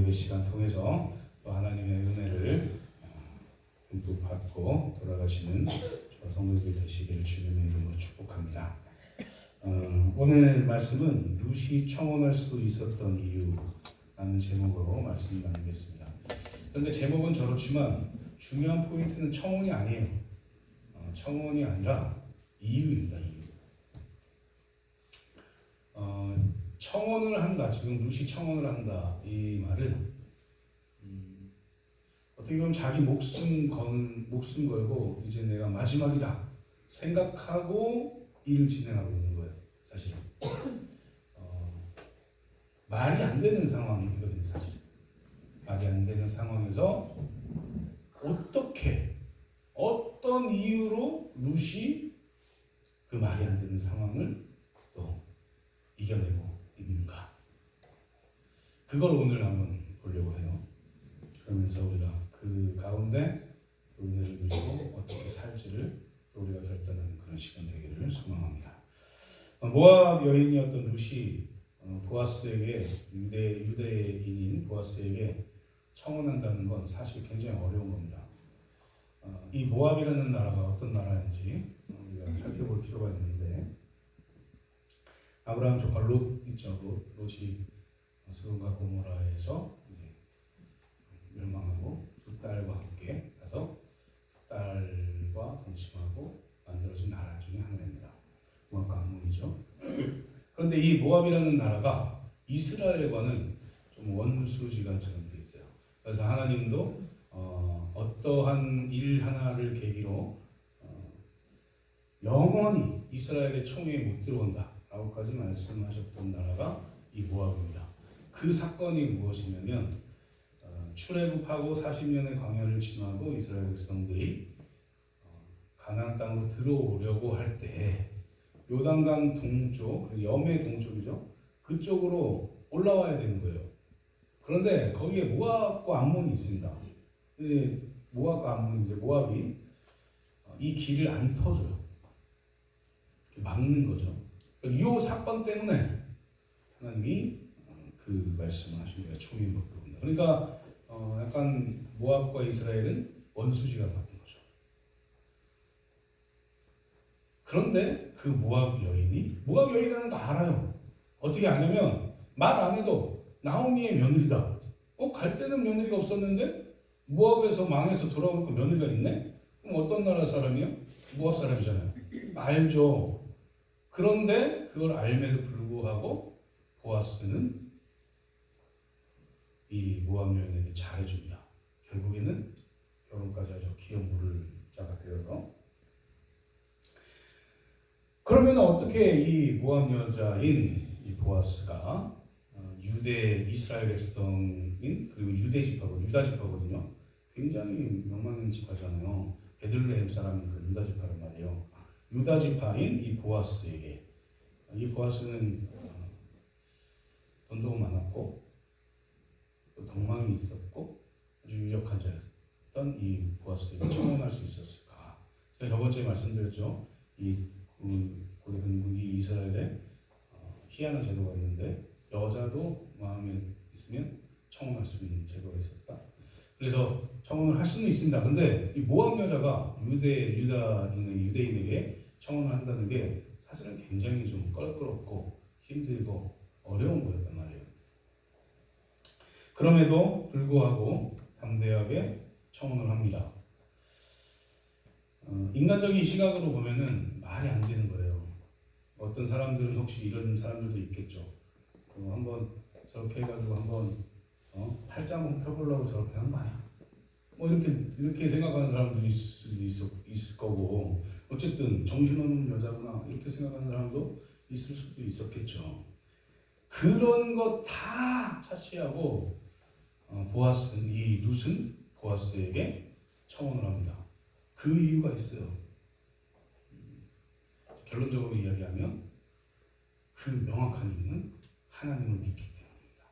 예배 시간 통해서 또 하나님의 은혜를 듬뿍 받고 돌아가시는 저 성도들 되시기를 주님의 이름으로 축복합니다. 오늘 말씀은 룻이 청혼할 수 있었던 이유라는 제목으로 말씀 나누겠습니다. 그런데 제목은 저렇지만 중요한 포인트는 청혼이 아니에요. 청혼이 아니라 이유입니다. 이유. 청혼을 한다. 지금 룻이 청혼을 한다. 이 말은 어떻게 보면 자기 목숨 걸고 이제 내가 마지막이다 생각하고 일을 진행하고 있는 거예요. 사실은 말이 안 되는 상황이거든요. 사실 말이 안 되는 상황에서 어떻게 어떤 이유로 룻이 그 말이 안 되는 상황을 또 이겨내고 있는가, 그걸 오늘 한번 보려고 해요. 그러면서 우리가 그 가운데 은혜를 누리고 어떻게 살지를 우리가 결단하는 그런 시간 되기를 소망합니다. 모압 여인이었던 룻이 보아스에게 유대인인 보아스에게 청혼한다는 건 사실 굉장히 어려운 겁니다. 이 모압이라는 나라가 어떤 나라인지 우리가 살펴볼 필요가 있는데, 아브라함 조카 롯 있죠. 롯이 소돔과 고모라에서 멸망하고 두 딸과 함께 가서 딸과 동침하고 만들어진 나라 중에 하나입니다. 모압과 암몬이죠. 그런데 이 모압이라는 나라가 이스라엘과는 좀 원수지간처럼 돼 있어요. 그래서 하나님도 어떠한 일 하나를 계기로 영원히 이스라엘의 총에 못 들어온다 라고까지 말씀하셨던 나라가 이 모압입니다. 그 사건이 무엇이냐면 출애굽하고 40년의 광야를 지나고 이스라엘 백성들이 가나안 땅으로 들어오려고 할 때 요단강 동쪽, 염해 동쪽이죠. 그쪽으로 올라와야 되는 거예요. 그런데 거기에 모압과 암몬이 있습니다. 모압과 암몬, 이제 모압이 이 길을 안 터줘요. 막는 거죠. 이 사건 때문에 하나님이 그 말씀을 하신 거예요. 총이 못 들어온다. 그러니까 약간 모압과 이스라엘은 원수지가 같은 거죠. 그런데 그 모압 여인이라는 거 알아요. 어떻게 아냐면 말 안 해도 나오미의 며느리다. 갈 때는 며느리가 없었는데 모압에서 망해서 돌아오니까 며느리가 있네? 그럼 어떤 나라 사람이요? 모압 사람이잖아요. 알죠. 그런데 그걸 알매도 불구하고 보아스는 이 모압 여인에게 잘해줍니다. 결국에는 결혼까지 하죠. 기업 물을 자가 되어서. 그러면 어떻게 이 모압 여자인 이 보아스가 이스라엘 백성인 그리고 유다 지파거든요. 굉장히 명망있는 지파잖아요. 베들레헴 사람인 그 유다 지파란 말이에요. 유다 지파인 이 보아스에게, 이 보아스는 돈도 많았고 또 덕망이 있었고 아주 유력한 자였던 이 보아스에게 청혼할 수 있었을까? 제가 저번주에 말씀드렸죠. 이 고대 근국이 이스라엘에 희한한 제도가 있는데 여자도 마음에 있으면 청혼할 수 있는 제도가 있었다. 그래서 청혼을 할 수는 있습니다. 근데 이 모압 여자가 유대인에게 청혼을 한다는 게 사실은 굉장히 좀 껄끄럽고 힘들고 어려운 거였단 말이에요. 그럼에도 불구하고 담대하게 청혼을 합니다. 인간적인 시각으로 보면은 말이 안 되는 거예요. 어떤 사람들은 혹시 이런 사람들도 있겠죠. 한번 저렇게 해가지고 한번 팔짱 한번 펴보려고 저렇게 한 거 아니야? 이렇게 생각하는 사람도 있을 거고, 어쨌든 정신없는 여자구나 이렇게 생각하는 사람도 있을 수도 있었겠죠. 그런 거 다 차치하고 이 룻은 보아스에게 청혼을 합니다. 그 이유가 있어요. 결론적으로 이야기하면 그 명확한 이유는 하나님을 믿기 때문입니다.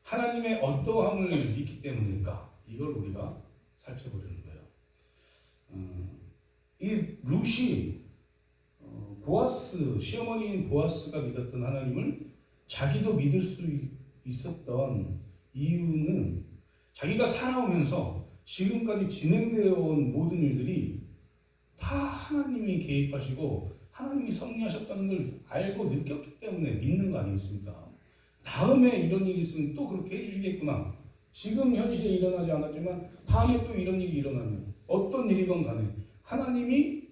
하나님의 어떠함을 믿기 때문일까? 이걸 우리가 살펴보려는 거예요. 이 룻이 시어머니인 보아스가 믿었던 하나님을 자기도 믿을 수 있었던 이유는 자기가 살아오면서 지금까지 진행되어 온 모든 일들이 다 하나님이 개입하시고 하나님이 섭리하셨다는 걸 알고 느꼈기 때문에 믿는 거 아니겠습니까? 다음에 이런 일이 있으면 또 그렇게 해주시겠구나. 지금 현실에 일어나지 않았지만 다음에 또 이런 일이 일어나면 어떤 일이건 간에 하나님이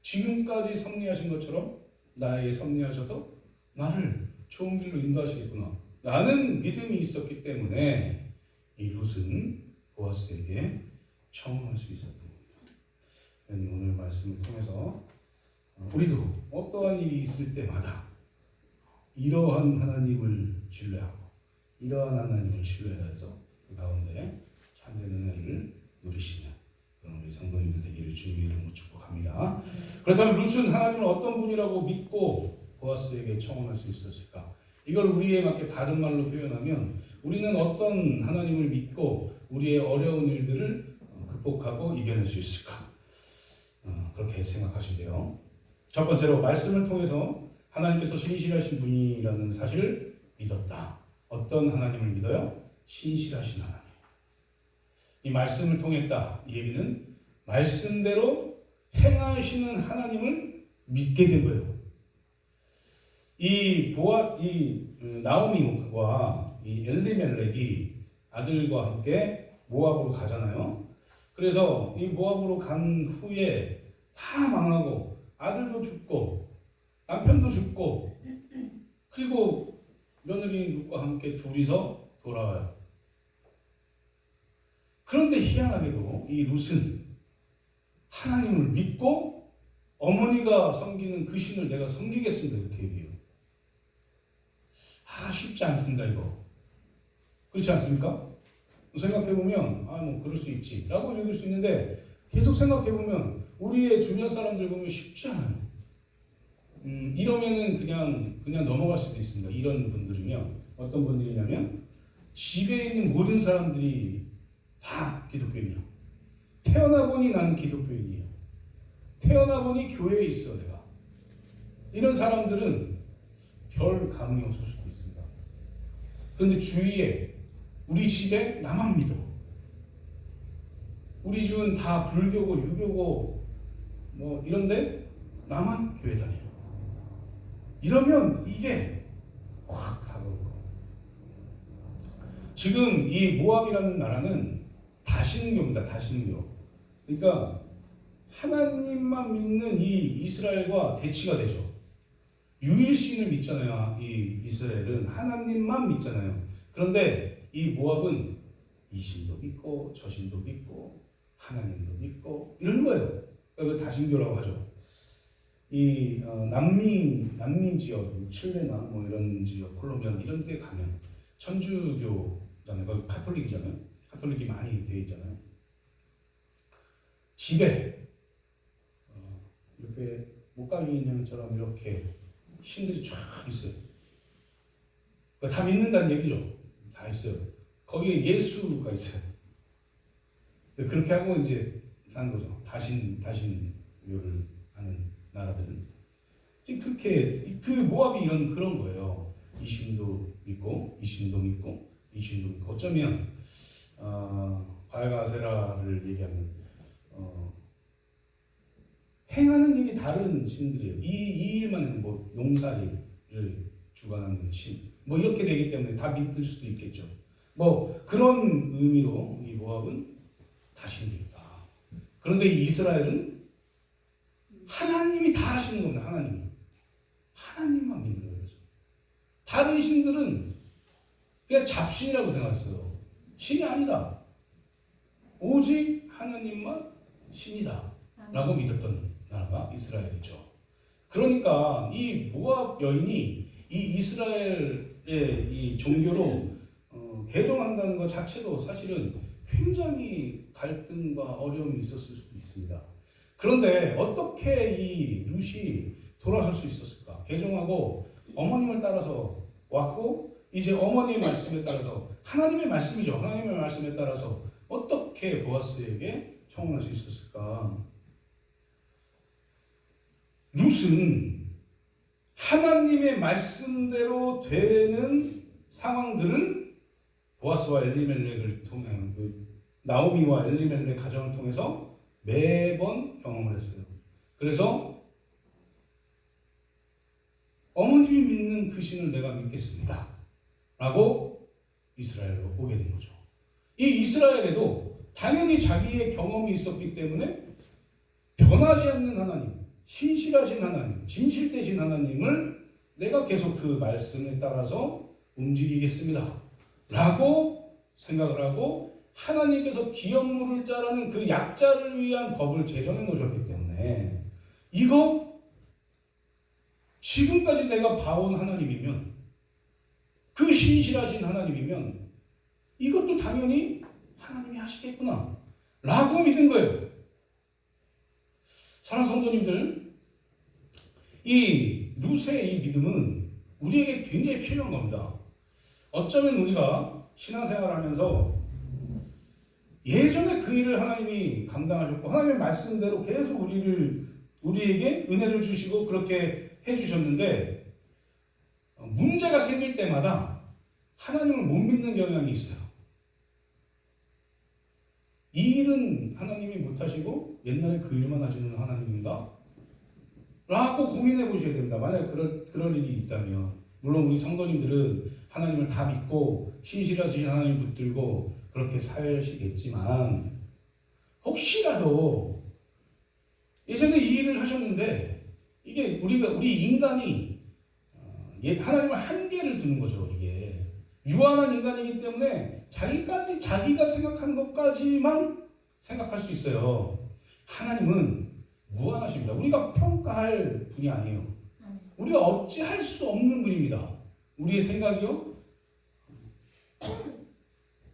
지금까지 섭리하신 것처럼 나에게 섭리하셔서 나를 좋은 길로 인도하시겠구나 라는 믿음이 있었기 때문에 이 룻은 보아스에게 청혼할 수 있었던 겁니다. 오늘 말씀을 통해서 우리도 어떠한 일이 있을 때마다 이러한 하나님을 신뢰하고 이러한 하나님을 신뢰해서 그 가운데 참된 은혜를 누리시는 그런 우리 성도님들 되기를 주님의 이름으로 축복합니다. 그렇다면 룻은 하나님을 어떤 분이라고 믿고 보아스에게 청혼할 수 있었을까? 이걸 우리에 맞게 다른 말로 표현하면 우리는 어떤 하나님을 믿고 우리의 어려운 일들을 극복하고 이겨낼 수 있을까? 그렇게 생각하시면 돼요. 첫 번째로 말씀을 통해서 하나님께서 신실하신 분이라는 사실을 믿었다. 어떤 하나님을 믿어요? 신실하신 하나님. 이 말씀을 통했다. 이 얘기는 말씀대로 행하시는 하나님을 믿게 된 거예요. 이 나오미와 이 엘리멜렉이 아들과 함께 모압으로 가잖아요. 그래서 이 모압으로 간 후에 다 망하고 아들도 죽고 남편도 죽고 그리고 며느리 룻과 함께 둘이서 돌아와요. 그런데 희한하게도 이 룻은 하나님을 믿고 어머니가 섬기는 그 신을 내가 섬기겠습니다 이렇게 얘기해요. 쉽지 않습니다 이거. 그렇지 않습니까? 생각해보면 뭐 그럴 수 있지 라고 읽을 수 있는데 계속 생각해보면 우리의 주변 사람들 보면 쉽지 않아요. 이러면은 그냥 넘어갈 수도 있습니다. 이런 분들이면 어떤 분들이냐면 집에 있는 모든 사람들이 다 기독교인이야. 태어나 보니 나는 기독교인이에요. 태어나 보니 교회에 있어 내가. 이런 사람들은 별 감흥이 없을 수도 있습니다. 그런데 주위에 우리 집에 나만 믿어. 우리 집은 다 불교고 유교고 뭐 이런데 나만 교회 다녀. 이러면 이게 확 다가올 거예요. 지금 이 모압이라는 나라는 다신교입니다. 다신교. 그러니까 하나님만 믿는 이 이스라엘과 대치가 되죠. 유일신을 믿잖아요. 이 이스라엘은 하나님만 믿잖아요. 그런데 이 모압은 이 신도 믿고 저 신도 믿고 하나님도 믿고 이런 거예요. 그러니까 다신교라고 하죠. 이 남미 지역, 칠레나 뭐 이런 지역, 콜롬비아 이런 데 가면 천주교잖아요. 거기 카톨릭이잖아요. 카톨릭이 많이 되어 있잖아요. 집에 이렇게 목가위 인형처럼 이렇게 신들이 쫙 있어요. 그러니까 다 믿는다는 얘기죠. 다 있어요. 거기에 예수가 있어요. 그렇게 하고 이제 사는 거죠. 다신교를 하는 나라들은 그렇게 그 모압이 그런 거예요. 이 신도 믿고 이 신도 믿고 이 신도 믿고 어쩌면 바알가세라를 얘기하면 행하는 일이 다른 신들이에요. 이 일만 뭐 농사일을 주관하는 신 뭐 이렇게 되기 때문에 다 믿을 수도 있겠죠. 뭐 그런 의미로 이 모압은 다신교다. 그런데 이 이스라엘은 하나님이 다 하시는 겁니다. 하나님만 믿는 거예요. 다른 신들은 그냥 잡신이라고 생각했어요. 신이 아니다. 오직 하나님만 신이다 라고 믿었던 나라가 이스라엘이죠. 그러니까 이 모압 여인이 이 이스라엘의 이 종교로 개종한다는 것 자체도 사실은 굉장히 갈등과 어려움이 있었을 수도 있습니다. 그런데 어떻게 이 룻이 돌아설 수 있었을까? 개종하고 어머님을 따라서 왔고 이제 어머니의 말씀에 따라서 하나님의 말씀이죠. 하나님의 말씀에 따라서 어떻게 보아스에게 청혼할 수 있었을까? 룻은 하나님의 말씀대로 되는 상황들을 보아스와 엘리멜렉을 통해 나오미와 엘리멜렉 가정을 통해서 매번 경험을 했어요. 그래서 어머님이 믿는 그 신을 내가 믿겠습니다. 라고 이스라엘로 오게 된 거죠. 이 이스라엘에도 당연히 자기의 경험이 있었기 때문에 변하지 않는 하나님, 신실하신 하나님, 진실되신 하나님을 내가 계속 그 말씀에 따라서 움직이겠습니다. 라고 생각을 하고 하나님께서 기업물을 자라는 그 약자를 위한 법을 제정해 놓으셨기 때문에 이거 지금까지 내가 봐온 하나님이면 그 신실하신 하나님이면 이것도 당연히 하나님이 하시겠구나 라고 믿은 거예요. 사랑하는 성도님들, 이 룻의 이 믿음은 우리에게 굉장히 필요한 겁니다. 어쩌면 우리가 신앙생활을 하면서 예전에 그 일을 하나님이 감당하셨고 하나님의 말씀대로 계속 우리에게 은혜를 주시고 그렇게 해주셨는데 문제가 생길 때마다 하나님을 못 믿는 경향이 있어요. 이 일은 하나님이 못하시고 옛날에 그 일만 하시는 하나님인가? 라고 고민해 보셔야 됩니다. 만약에 그럴 일이 있다면 물론 우리 성도님들은 하나님을 다 믿고 신실하신 하나님 붙들고 그렇게 사시겠지만 혹시라도 예전에 이 일을 하셨는데 이게 우리 인간이 하나님을 한계를 두는 거죠. 이게 유한한 인간이기 때문에 자기가 생각하는 것까지만 생각할 수 있어요. 하나님은 무한하십니다. 우리가 평가할 분이 아니에요. 우리가 어찌할 수 없는 분입니다. 우리의 생각이요,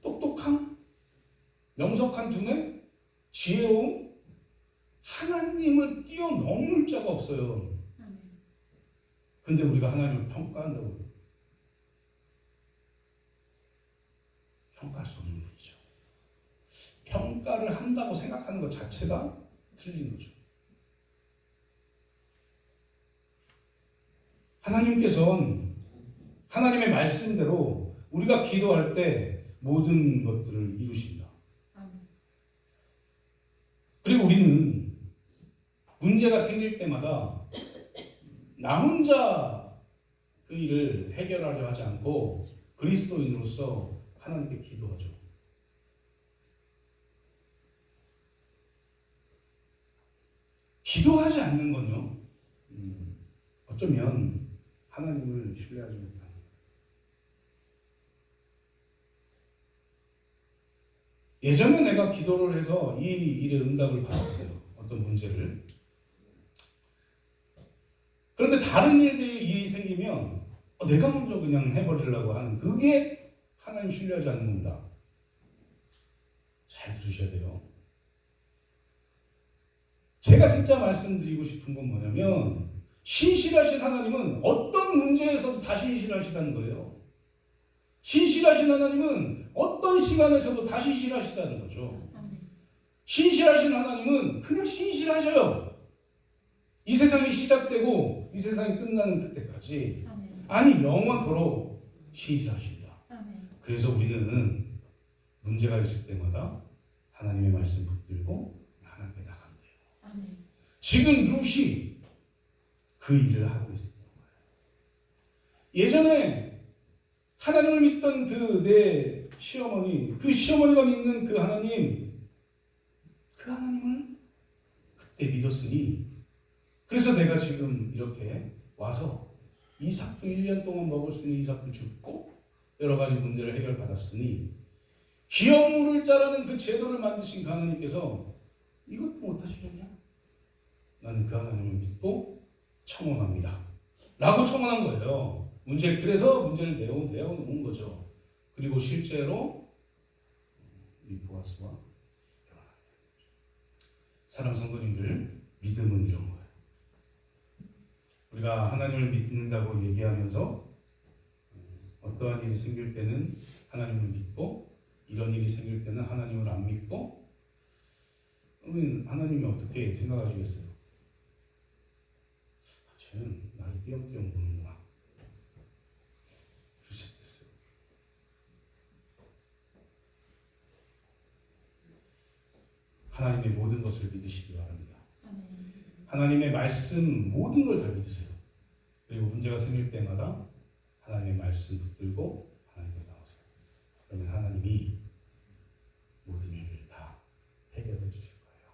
똑똑함, 명석한 두뇌, 지혜로움, 하나님을 뛰어넘을 자가 없어요. 근데 우리가 하나님을 평가한다고 평가할 수 없는 분이죠. 평가를 한다고 생각하는 것 자체가 틀린 거죠. 하나님께서는 하나님의 말씀대로 우리가 기도할 때 모든 것들을 이루십니다. 그리고 우리는 문제가 생길 때마다 나 혼자 그 일을 해결하려 하지 않고 그리스도인으로서 하나님께 기도하죠. 기도하지 않는 건요, 어쩌면 하나님을 신뢰하지 못합니다. 예전에 내가 기도를 해서 이 일의 응답을 받았어요. 어떤 문제를. 그런데 다른 일이 생기면 내가 먼저 그냥 해버리려고 하는 그게 하나님 신뢰하지 않는 겁니다. 잘 들으셔야 돼요. 제가 진짜 말씀드리고 싶은 건 뭐냐면 신실하신 하나님은 어떤 문제에서도 다 신실하시다는 거예요. 신실하신 하나님은 어떤 시간에서도 다 신실하시다는 거죠. 신실하신 하나님은 그냥 신실하셔요. 이 세상이 시작되고 이 세상이 끝나는 그때까지. 아니 영원토록 신실하십니다. 그래서 우리는 문제가 있을 때마다 하나님의 말씀 붙들고 하나님께 나가면 돼요. 지금 룻이 그 일을 하고 있었던 거예요. 예전에 하나님을 믿던 그 내 시어머니, 그 시어머니가 믿는 그 하나님을 그때 믿었으니 그래서 내가 지금 이렇게 와서 이삭도 1년 동안 먹을 수 있는 이삭도 줍고 여러 가지 문제를 해결받았으니 기업물을 자라는 그 제도를 만드신 그 하나님께서 이것도 못하시겠냐? 나는 그 하나님을 믿고 청혼합니다. 라고 청혼한 거예요. 그래서 문제를 내어놓은 거죠. 그리고 실제로 이 보아스와 결혼하게 되죠. 사랑하는 성도님들, 믿음은 이런 거예요. 우리가 하나님을 믿는다고 얘기하면서 어떠한 일이 생길 때는 하나님을 믿고 이런 일이 생길 때는 하나님을 안 믿고 그러면 하나님이 어떻게 생각하시겠어요? 쟤는 나를 띄엄띄엄 보는구나. 그러셨겠어요. 하나님의 모든 것을 믿으시기 바랍니다. 하나님의 말씀 모든 걸 다 믿으세요. 그리고 문제가 생길 때마다 하나님의 말씀 붙들고 하나님께 나오세요. 그러면 하나님이 모든 일들을 다 해결해 주실 거예요.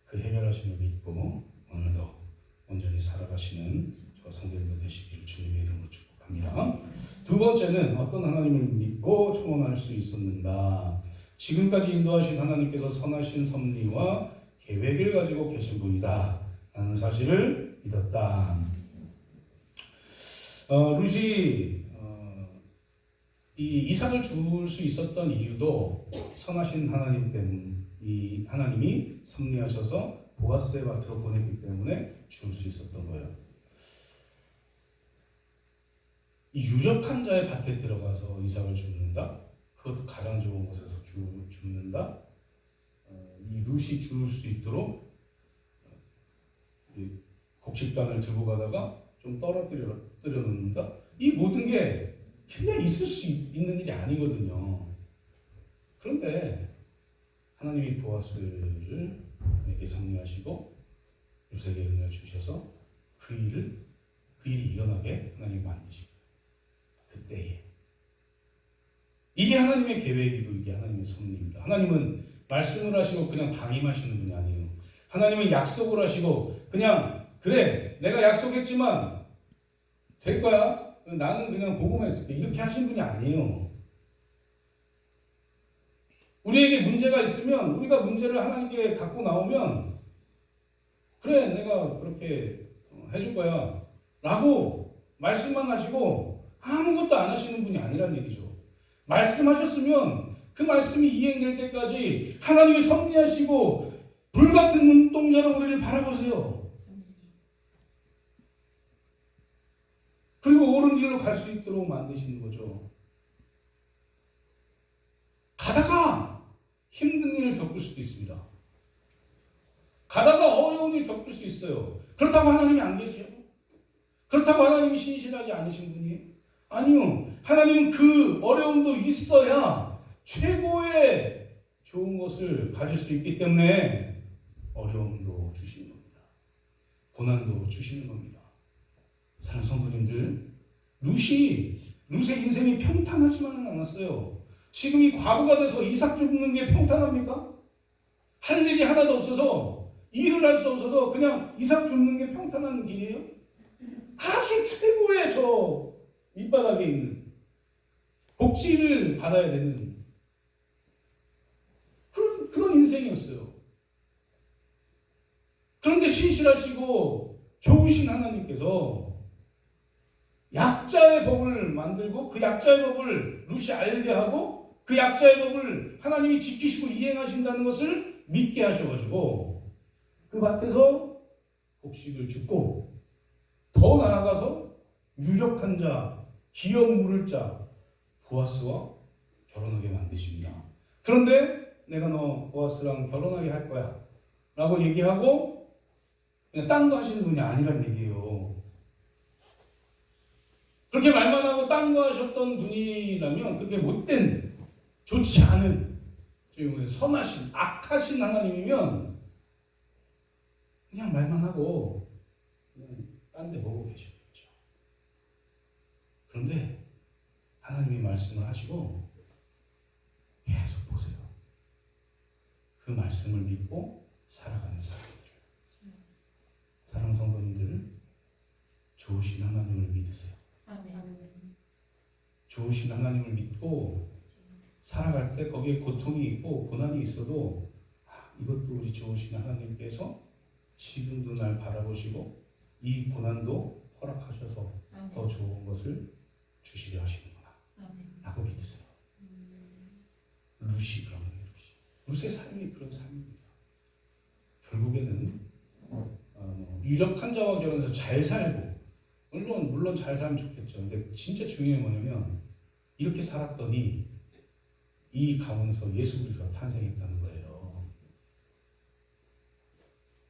그 해결하심을 믿고 오늘도 온전히 살아가시는 저 성도님들 되시기를 주님의 이름으로 축복합니다. 두 번째는 어떤 하나님을 믿고 청원할 수 있었는가? 지금까지 인도하신 하나님께서 선하신 섭리와 계획을 가지고 계신 분이다 라는 사실을 믿었다. 룻이 이 이삭을 줄 수 있었던 이유도 선하신 하나님 때문에 이 하나님이 섭리하셔서 보아스의 밭으로 보냈기 때문에 줄 수 있었던 거예요. 이 유력한 자의 밭에 들어가서 이삭을 줍는다. 그것도 가장 좋은 곳에서 줍는다. 이 룻이 줄 수 있도록 곡식단을 들고 가다가 좀 떨어뜨려 놓는다. 이 모든 게 그냥 있을 수 있는 일이 아니거든요. 그런데 하나님이 보아스를 에게 섭리하시고 룻에게 은혜를 주셔서 그 일이 일어나게 하나님이 만드시고 그때에 이게 하나님의 계획이고 이게 하나님의 섭리입니다. 하나님은 말씀을 하시고 그냥 방임하시는 분이 아니에요. 하나님은 약속을 하시고 그냥 그래 내가 약속했지만 될 거야. 나는 그냥 보고만 있을게. 이렇게 하신 분이 아니에요. 우리에게 문제가 있으면 우리가 문제를 하나님께 갖고 나오면 그래 내가 그렇게 해줄 거야 라고 말씀만 하시고 아무것도 안 하시는 분이 아니란 얘기죠. 말씀하셨으면 그 말씀이 이행될 때까지 하나님이 섭리하시고 불같은 눈동자로 우리를 바라보세요. 그리고 옳은 길로 갈 수 있도록 만드시는 거죠. 가다가 힘든 일을 겪을 수도 있습니다. 가다가 어려운 일을 겪을 수 있어요. 그렇다고 하나님이 안 계세요? 그렇다고 하나님이 신실하지 않으신 분이에요? 아니요. 하나님은 그 어려움도 있어야 최고의 좋은 것을 가질 수 있기 때문에 어려움도 주시는 겁니다. 고난도 주시는 겁니다. 사랑하는 성도님들, 룻의 인생이 평탄하지만은 않았어요. 지금 이 과부가 돼서 이삭 줍는 게 평탄합니까? 할 일이 하나도 없어서 일을 할 수 없어서 그냥 이삭 줍는 게 평탄한 길이에요? 아주 최고의 저 밑바닥에 있는 복지를 받아야 되는 그런 인생이었어요. 그런데 신실하시고 좋으신 하나님께서 약자의 법을 만들고 그 약자의 법을 룻이 알게 하고 그 약자의 법을 하나님이 지키시고 이행하신다는 것을 믿게 하셔가지고 그 밭에서 곡식을 줍고 더 나아가서 유력한 자, 기업 물을 자 보아스와 결혼하게 만드십니다. 그런데 내가 너 보아스랑 결혼하게 할 거야 라고 얘기하고 그냥 딴 거 하시는 분이 아니란 얘기예요. 그렇게 말만 하고 딴 거 하셨던 분이라면 그게 못된, 좋지 않은, 선하신, 악하신 하나님이면 그냥 말만 하고 딴 데 보고 계셨겠죠. 그런데 하나님이 말씀을 하시고 계속 보세요. 그 말씀을 믿고 살아가는 사람들. 사랑하는 성도님들, 좋으신 하나님을 믿으세요. 좋으신 하나님을 믿고 살아갈 때 거기에 고통이 있고 고난이 있어도 이것도 우리 좋으신 하나님께서 지금도 날 바라보시고 이 고난도 허락하셔서 더 좋은 것을 주시려 하시는구나 라고 믿으세요. 룻이 그런 거예요. 룻의 삶이 그런 삶입니다. 결국에는 유력한 자와 결혼해서 잘 살고 물론 잘 살면 좋겠죠. 근데 진짜 중요한 게 뭐냐면 이렇게 살았더니 이 가문에서 예수 그리스도가 탄생했다는 거예요.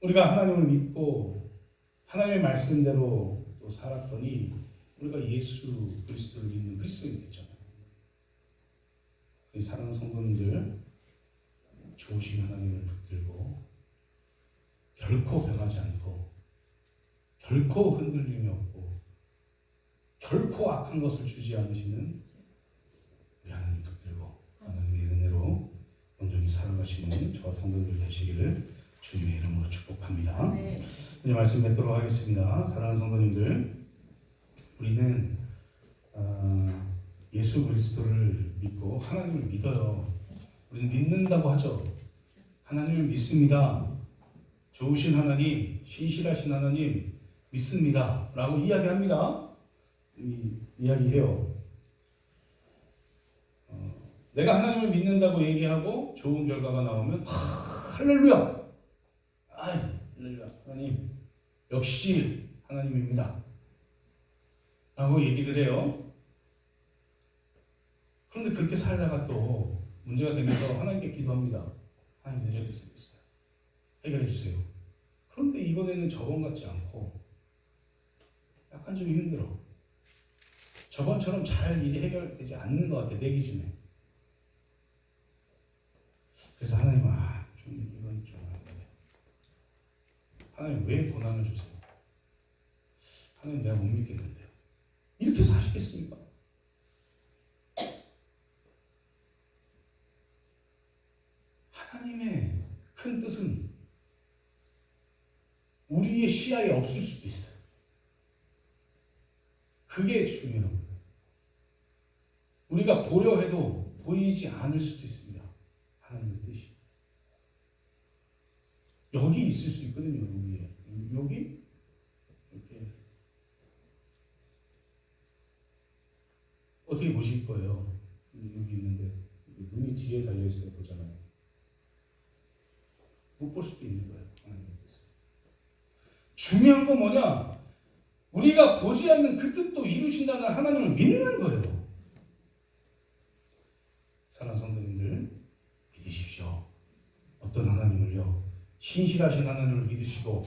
우리가 하나님을 믿고 하나님의 말씀대로 또 살았더니 우리가 예수 그리스도를 믿는 그리스도인이 됐잖아요. 사랑하는 성도님들, 좋으신 하나님을 붙들고 결코 변하지 않고 결코 흔들림이 없고 결코 악한 것을 주지 않으시는 우리 하나님 붙들고 하나님의 은혜로 온전히 살아가시는 저와 성도들 되시기를 주님의 이름으로 축복합니다. 이제 말씀 맺도록 하겠습니다. 사랑하는 성도님들, 우리는 예수 그리스도를 믿고 하나님을 믿어요. 우리는 믿는다고 하죠. 하나님을 믿습니다. 좋으신 하나님, 신실하신 하나님 믿습니다 라고 이야기합니다. 이야기해요. 내가 하나님을 믿는다고 얘기하고 좋은 결과가 나오면 할렐루야! 할렐루야! 하나님 역시 하나님입니다 라고 얘기를 해요. 그런데 그렇게 살다가 또 문제가 생겨서 하나님께 기도합니다. 하나님, 내 죄도 생겼어요. 해결해 주세요. 그런데 이번에는 저번 같지 않고 약간 좀 힘들어. 저번처럼 잘 일이 해결되지 않는 것 같아, 내 기준에. 그래서 하나님, 좀 이건 좀 아닌데. 하나님, 왜 고난을 주세요? 하나님, 내가 못 믿겠는데요. 이렇게 사시겠습니까? 하나님의 큰 뜻은 우리의 시야에 없을 수도 있어요. 그게 중요한 거예요. 우리가 보려 해도 보이지 않을 수도 있습니다. 하나님의 뜻이. 여기 있을 수 있거든요. 여기 이렇게 어떻게 보실 거예요? 여기 있는데 눈이 뒤에 달려 있어요. 보잖아요. 못 볼 수도 있는 거예요. 하나님의 뜻을. 중요한 건 뭐냐? 우리가 보지 않는 그 뜻도 이루신다는 하나님을 믿는 거예요. 사랑하는 성도님들, 믿으십시오. 어떤 하나님을요? 신실하신 하나님을 믿으시고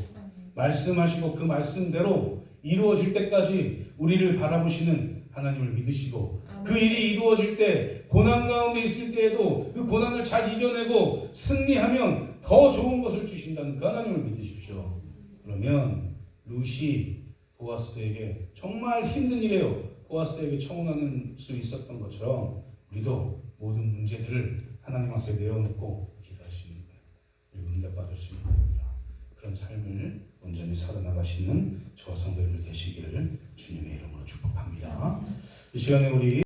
말씀하시고 그 말씀대로 이루어질 때까지 우리를 바라보시는 하나님을 믿으시고 그 일이 이루어질 때 고난 가운데 있을 때에도 그 고난을 잘 이겨내고 승리하면 더 좋은 것을 주신다는 그 하나님을 믿으십시오. 그러면 룻이 보아스에게 정말 힘든 일이에요. 보아스에게 청혼하는 수 있었던 것처럼 우리도 모든 문제들을 하나님 앞에 내어놓고 기도할 수 있는 거예요. 그리고 응답받을 수 있는 겁니다. 그런 삶을 온전히 살아나가시는 저와 성도님들 되시기를 주님의 이름으로 축복합니다. 이 시간에 우리